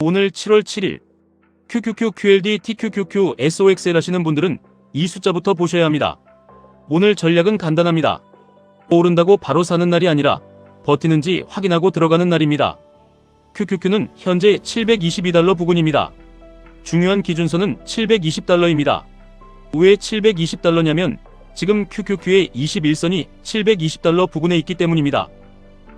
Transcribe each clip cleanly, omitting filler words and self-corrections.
오늘 7월 7일 QQQ QLD TQQQ SOXL 하시는 분들은 이 숫자부터 보셔야 합니다. 오늘 전략은 간단합니다. 오른다고 바로 사는 날이 아니라 버티는지 확인하고 들어가는 날입니다. QQQ는 현재 722달러 부근입니다. 중요한 기준선은 720달러입니다. 왜 720달러냐면 지금 QQQ의 21선이 720달러 부근에 있기 때문입니다.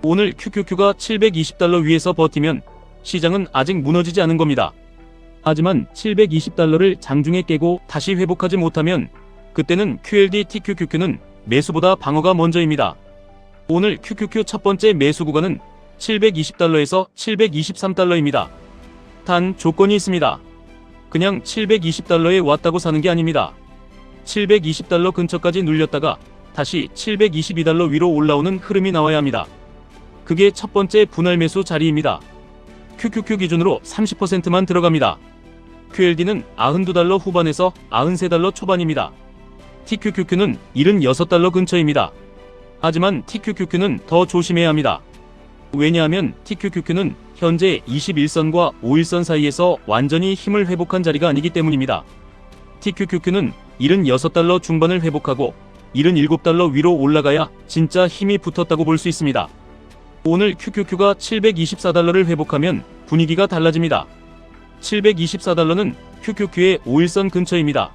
오늘 QQQ가 720달러 위에서 버티면 시장은 아직 무너지지 않은 겁니다. 하지만 720달러를 장중에 깨고 다시 회복하지 못하면 그때는 QLD TQQQ는 매수보다 방어가 먼저입니다. 오늘 QQQ 첫 번째 매수 구간은 720달러에서 723달러입니다. 단 조건이 있습니다. 그냥 720달러에 왔다고 사는 게 아닙니다. 720달러 근처까지 눌렸다가 다시 722달러 위로 올라오는 흐름이 나와야 합니다. 그게 첫 번째 분할 매수 자리입니다. QQQ 기준으로 30%만 들어갑니다. QLD는 92달러 후반에서 93달러 초반입니다. TQQQ는 76달러 근처입니다. 하지만 TQQQ는 더 조심해야 합니다. 왜냐하면 TQQQ는 현재 21선과 5일선 사이에서 완전히 힘을 회복한 자리가 아니기 때문입니다. TQQQ는 76달러 중반을 회복하고 77달러 위로 올라가야 진짜 힘이 붙었다고 볼 수 있습니다. 오늘 QQQ가 724달러를 회복하면 분위기가 달라집니다. 724달러는 QQQ의 5일선 근처입니다.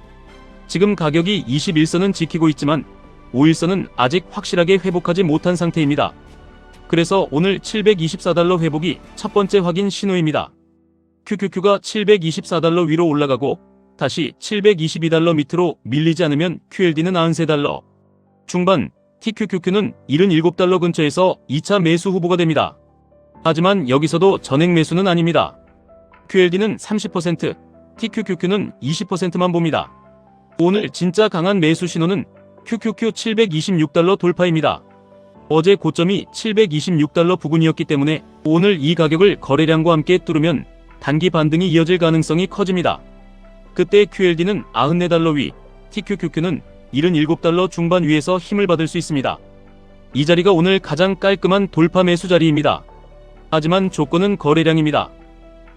지금 가격이 21선은 지키고 있지만 5일선은 아직 확실하게 회복하지 못한 상태입니다. 그래서 오늘 724달러 회복이 첫 번째 확인 신호입니다. QQQ가 724달러 위로 올라가고 다시 722달러 밑으로 밀리지 않으면 QLD는 93달러 중반, TQQQ는 77달러 근처에서 2차 매수 후보가 됩니다. 하지만 여기서도 전액 매수는 아닙니다. QLD는 30%, TQQQ는 20%만 봅니다. 오늘 진짜 강한 매수 신호는 QQQ 726달러 돌파입니다. 어제 고점이 726달러 부근이었기 때문에 오늘 이 가격을 거래량과 함께 뚫으면 단기 반등이 이어질 가능성이 커집니다. 그때 QLD는 94달러 위, TQQQ는 77달러 중반 위에서 힘을 받을 수 있습니다. 이 자리가 오늘 가장 깔끔한 돌파 매수 자리입니다. 하지만 조건은 거래량입니다.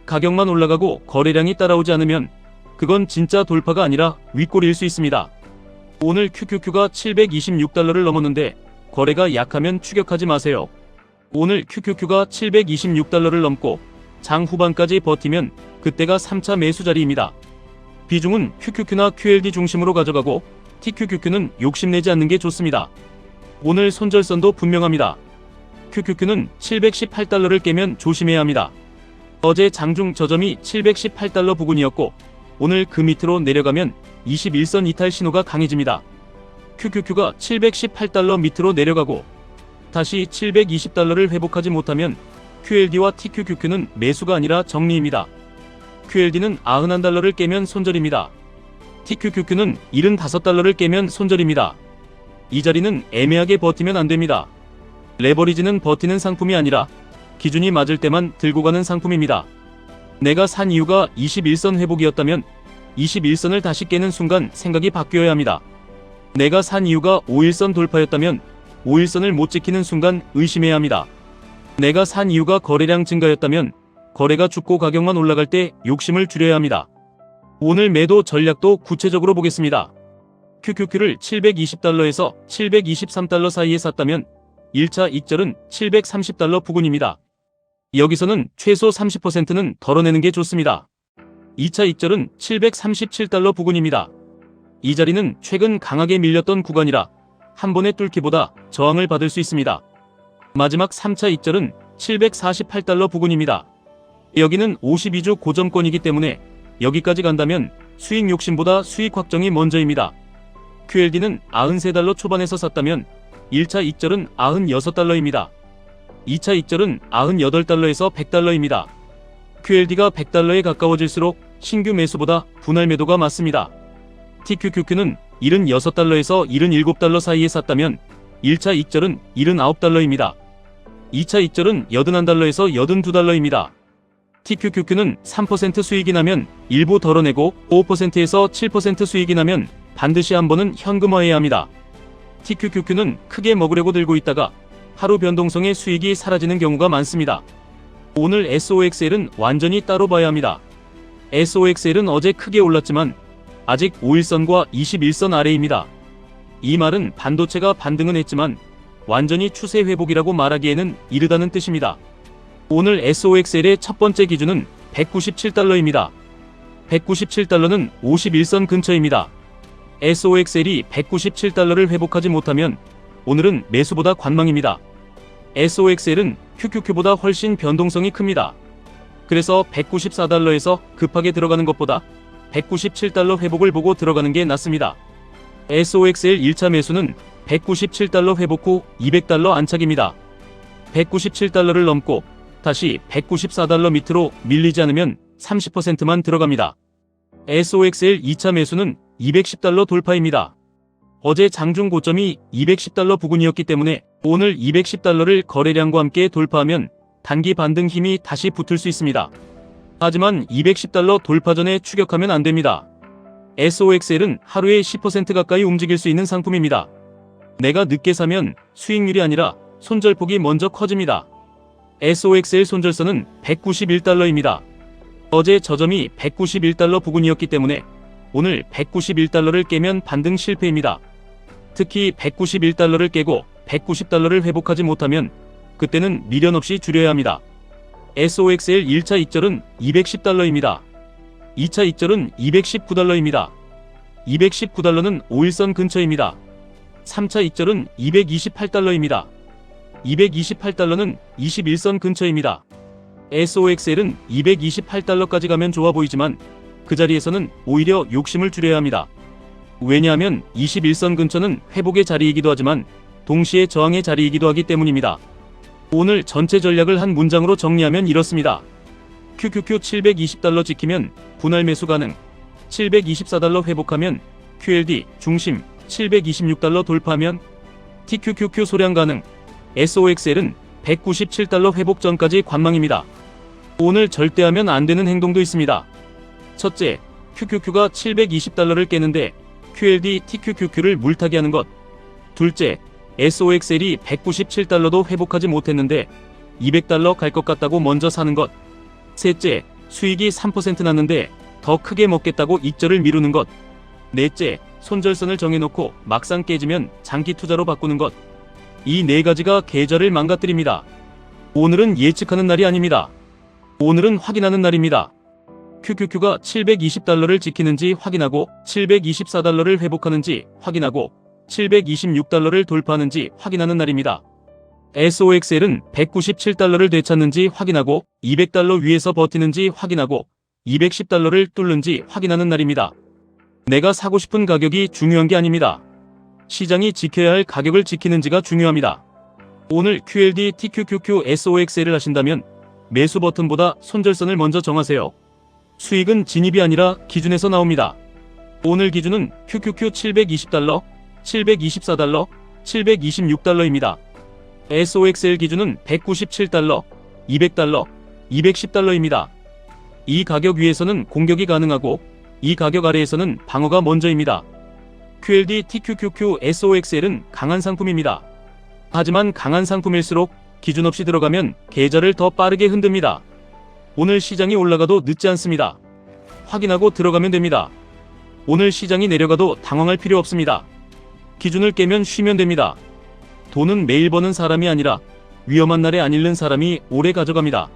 가격만 올라가고 거래량이 따라오지 않으면 그건 진짜 돌파가 아니라 윗골일 수 있습니다. 오늘 QQQ가 726달러를 넘었는데 거래가 약하면 추격하지 마세요. 오늘 QQQ가 726달러를 넘고 장 후반까지 버티면 그때가 3차 매수 자리입니다. 비중은 QQQ나 QLD 중심으로 가져가고 TQQQ는 욕심내지 않는 게 좋습니다. 오늘 손절선도 분명합니다. QQQ는 718달러를 깨면 조심해야 합니다. 어제 장중 저점이 718달러 부근이었고 오늘 그 밑으로 내려가면 21선 이탈 신호가 강해집니다. QQQ가 718달러 밑으로 내려가고 다시 720달러를 회복하지 못하면 QLD와 TQQQ는 매수가 아니라 정리입니다. QLD는 91달러를 깨면 손절입니다. TQQQ는 75달러를 깨면 손절입니다. 이 자리는 애매하게 버티면 안됩니다. 레버리지는 버티는 상품이 아니라 기준이 맞을 때만 들고 가는 상품입니다. 내가 산 이유가 21선 회복이었다면 21선을 다시 깨는 순간 생각이 바뀌어야 합니다. 내가 산 이유가 5일선 돌파였다면 5일선을 못 지키는 순간 의심해야 합니다. 내가 산 이유가 거래량 증가였다면 거래가 죽고 가격만 올라갈 때 욕심을 줄여야 합니다. 오늘 매도 전략도 구체적으로 보겠습니다. QQQ를 720달러에서 723달러 사이에 샀다면 1차 익절은 730달러 부근입니다. 여기서는 최소 30%는 덜어내는 게 좋습니다. 2차 익절은 737달러 부근입니다. 이 자리는 최근 강하게 밀렸던 구간이라 한 번에 뚫기보다 저항을 받을 수 있습니다. 마지막 3차 익절은 748달러 부근입니다. 여기는 52주 고점권이기 때문에 여기까지 간다면 수익 욕심보다 수익 확정이 먼저입니다. QLD는 93달러 초반에서 샀다면 1차 익절은 96달러입니다. 2차 익절은 98달러에서 100달러입니다. QLD가 100달러에 가까워질수록 신규 매수보다 분할 매도가 맞습니다. TQQQ는 76달러에서 77달러 사이에 샀다면 1차 익절은 79달러입니다. 2차 익절은 81달러에서 82달러입니다. TQQQ는 3% 수익이 나면 일부 덜어내고 5%에서 7% 수익이 나면 반드시 한 번은 현금화해야 합니다. TQQQ는 크게 먹으려고 들고 있다가 하루 변동성의 수익이 사라지는 경우가 많습니다. 오늘 SOXL은 완전히 따로 봐야 합니다. SOXL은 어제 크게 올랐지만 아직 5일선과 21선 아래입니다. 이 말은 반도체가 반등은 했지만 완전히 추세 회복이라고 말하기에는 이르다는 뜻입니다. 오늘 SOXL의 첫 번째 기준은 197달러입니다. 197달러는 51선 근처입니다. SOXL이 197달러를 회복하지 못하면 오늘은 매수보다 관망입니다. SOXL은 QQQ보다 훨씬 변동성이 큽니다. 그래서 194달러에서 급하게 들어가는 것보다 197달러 회복을 보고 들어가는 게 낫습니다. SOXL 1차 매수는 197달러 회복 후 200달러 안착입니다. 197달러를 넘고 다시 194달러 밑으로 밀리지 않으면 30%만 들어갑니다. SOXL 2차 매수는 210달러 돌파입니다. 어제 장중 고점이 210달러 부근이었기 때문에 오늘 210달러를 거래량과 함께 돌파하면 단기 반등 힘이 다시 붙을 수 있습니다. 하지만 210달러 돌파 전에 추격하면 안 됩니다. SOXL은 하루에 10% 가까이 움직일 수 있는 상품입니다. 내가 늦게 사면 수익률이 아니라 손절폭이 먼저 커집니다. SOXL 손절선은 191달러입니다. 어제 저점이 191달러 부근이었기 때문에 오늘 191달러를 깨면 반등 실패입니다. 특히 191달러를 깨고 190달러를 회복하지 못하면 그때는 미련 없이 줄여야 합니다. SOXL 1차 익절은 210달러입니다. 2차 익절은 219달러입니다. 219달러는 5일선 근처입니다. 3차 익절은 228달러입니다. 228달러는 21선 근처입니다. SOXL은 228달러까지 가면 좋아 보이지만 그 자리에서는 오히려 욕심을 줄여야 합니다. 왜냐하면 21선 근처는 회복의 자리이기도 하지만 동시에 저항의 자리이기도 하기 때문입니다. 오늘 전체 전략을 한 문장으로 정리하면 이렇습니다. QQQ 720달러 지키면 분할 매수 가능. 724달러 회복하면 QLD 중심 726달러 돌파하면 TQQQ 소량 가능. SOXL은 197달러 회복 전까지 관망입니다. 오늘 절대 하면 안 되는 행동도 있습니다. 첫째, QQQ가 720달러를 깨는데 QLD TQQQ를 물타기 하는 것. 둘째, SOXL이 197달러도 회복하지 못했는데 200달러 갈 것 같다고 먼저 사는 것. 셋째, 수익이 3% 났는데 더 크게 먹겠다고 익절을 미루는 것. 넷째, 손절선을 정해놓고 막상 깨지면 장기 투자로 바꾸는 것. 이 네 가지가 계좌를 망가뜨립니다. 오늘은 예측하는 날이 아닙니다. 오늘은 확인하는 날입니다. QQQ가 720달러를 지키는지 확인하고 724달러를 회복하는지 확인하고 726달러를 돌파하는지 확인하는 날입니다. SOXL은 197달러를 되찾는지 확인하고 200달러 위에서 버티는지 확인하고 210달러를 뚫는지 확인하는 날입니다. 내가 사고 싶은 가격이 중요한 게 아닙니다. 시장이 지켜야 할 가격을 지키는지가 중요합니다. 오늘 QLD, TQQQ, SOXL을 하신다면 매수 버튼보다 손절선을 먼저 정하세요. 수익은 진입이 아니라 기준에서 나옵니다. 오늘 기준은 QQQ 720달러, 724달러, 726달러입니다. SOXL 기준은 197달러, 200달러, 210달러입니다. 이 가격 위에서는 공격이 가능하고 이 가격 아래에서는 방어가 먼저입니다. QLD, TQQQ, SOXL은 강한 상품입니다. 하지만 강한 상품일수록 기준 없이 들어가면 계좌를 더 빠르게 흔듭니다. 오늘 시장이 올라가도 늦지 않습니다. 확인하고 들어가면 됩니다. 오늘 시장이 내려가도 당황할 필요 없습니다. 기준을 깨면 쉬면 됩니다. 돈은 매일 버는 사람이 아니라 위험한 날에 안 잃는 사람이 오래 가져갑니다.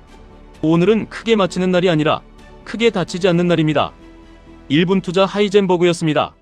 오늘은 크게 맞히는 날이 아니라 크게 다치지 않는 날입니다. 1분 투자 하이젠버그였습니다.